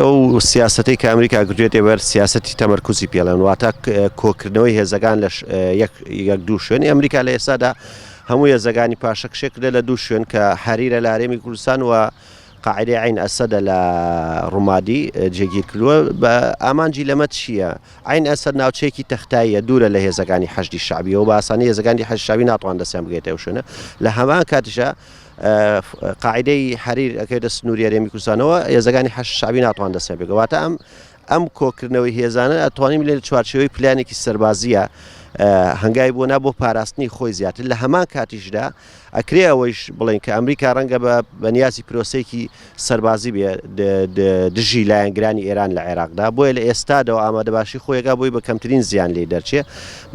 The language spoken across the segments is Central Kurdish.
ئەو سیاسەتەی کە ئەمریکا گرێتێ بەر سیاسەتی تەمەرکوزی پێڵێن واتە کۆکردنەوەی هێزەکان لە یەک دوو شوێنی ئەمریکا لە ئێستادا هەموو هێزەکانی پاشەکشێکرێ لە دوو شوێن کە حەریرە لە هەرێمی کوردستان و قاعدەی عین ئەسەدە لە ڕوومادی جێگیر کردووە بە ئامانجی لەمە چییە؟ عین ئەسەد ناوچەیەکی تەختاییە دوورە لە هێزەکانی حەشدی شعبیەوە بە ئاسانی هێزەکانی حەشدی شعبی ناتوان دەستیان بگێتە ئەو شوێنە لە هەمان کاتیشە قاعدەی حەریر ئەەکەوێتە سنووری هەرێمی کوردستانەوە هێزەکانی حەشدی شعبی ناتوان دەستیان بگێت واتە ئەم کۆکردنەوەی هێزانە ئەتوانیم لێ چوارچێوەی پلانێکی سەربازیە هەنگای بۆنا بۆ پاراستنی خۆی زیاتر لە هەمان کاتیشدا ئەکرێ ئەوەیش بڵێن کە ئەمریکا ڕەنگە بە نیازی پرۆسەیەکی سەربازی بێ دژی لایەنگرانی ئێران لە عێراقدا بۆیە لە ئێستادەوە ئامادەباشی خۆیەکە بۆی بە کەمترین زیان لێ دەرچێ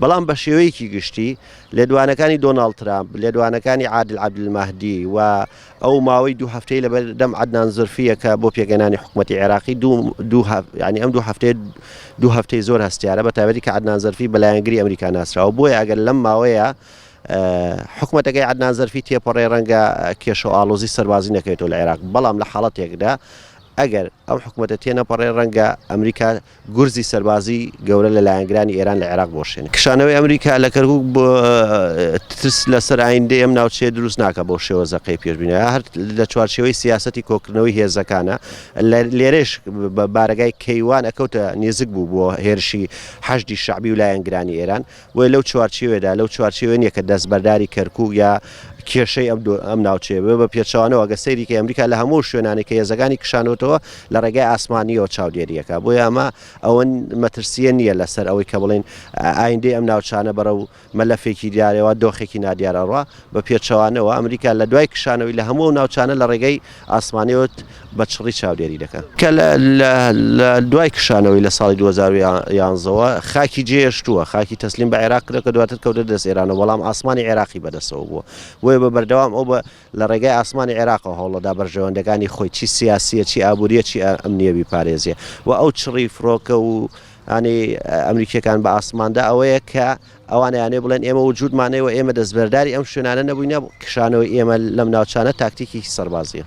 بەڵام بە شێوەیەکی گشتی لێدوانەکانی دۆناڵد ترامپ لێدوانەکانی عادل عەبدولمەهدی و ئەو ماوەی دوو هەفتەی لەبەر دەم عەدنان زرفیە کە بۆ پێگەێنانی حکوومەتی عێراقی ینی ئەم دوو هەفتەی زۆر هەستیارە بە تایبەتی کە عەدنان زەرفی بەلایەنگری ئەمریکا ناسراوە بۆیە ئەگەر لەم ماوەیە حکوومەتەکەی عەدنان زەرفی تێپەڕێ ڕەنگە کێشە و ئاڵۆزی سەربازی نەکەوێتەوە لە عێراق بەڵام لە حاڵەتێکدا ئەگەر ئەم حکوومەتە تێنەپەڕێ ڕەنگە ئەمریکا گورزی سەربازی گەورە لە لایەنگرانی ئێران لە عێراق بۆشێن کشانەوەی ئەمریکا لە کەرکووک بۆ ترس لەسەر ئایندەی ئەم ناوچەیە دروست ناکە بۆ شێوەزەقەی پێشبینە هەر لە چوارچێوەی سیاسەتی کۆکردنەوەی هێزەکانە لێرەش بە بارگای کەیوان ئەکەوتە نێزک بوو بۆ هێرشی حەشدی شعبی و لایەنگرانی ئێران وی لەو چوارچێوێدا لەو چوارچێوە نیە کە دەستبەرداری کەرکووک یا کێشەی ئەم ناوچەیە بە پێچەوانەوە ئەگە سەیریکە ئەمریکا لە هەموو شوێنانی کە هێزەکانی کشانەوەتەوە لە ڕێگای ئاسمانیەوە چاودێریەکە بۆیە ئەمە ئەوەن مەترسیە نییە لەسەر ئەوەی کە بڵێن ئایندەی ئەم ناوچانە بەرەو مەلەفێکی دیارەوە دۆخێکی نادیارەڕوا بە پێچەوانەوە ئەمریکا لە دوای کشانەوەی لە هەموو ناوچانە لە ڕێگەی ئاسمانیەوە بە چڕی چاودێری دەکەن کە لە دوای کشانەوەی لە ساڵی 2011ەوە خاکی جێشتووە خاکی تەسلیم بە عێراق کرد کە دواتر کەوتە دەست ئێرانەوە بەڵام ئاسمانی عێراقی بەدەستەوە بووە وێ بە بەردەوام ئەو بە لە ڕێگای ئاسمانی عێراقەوە هەوڵەدا بەرژەوەندەکانی خۆی چی سیاسیە چی ئابوووریە چی ئەمنیە بیپارێزیە و ئەو چڕی فرۆکە و ینی ئەمریکیەکان بە ئاسماندا ئەوەیە کە ئەوانیانێ بڵێن ئێمە وجودمانەوە ئێمە دەستبەرداری ئەم شوێنانە نەبووینە کشانەوەی ئێمە لەم ناوچانە تاکتیکی سەربازیە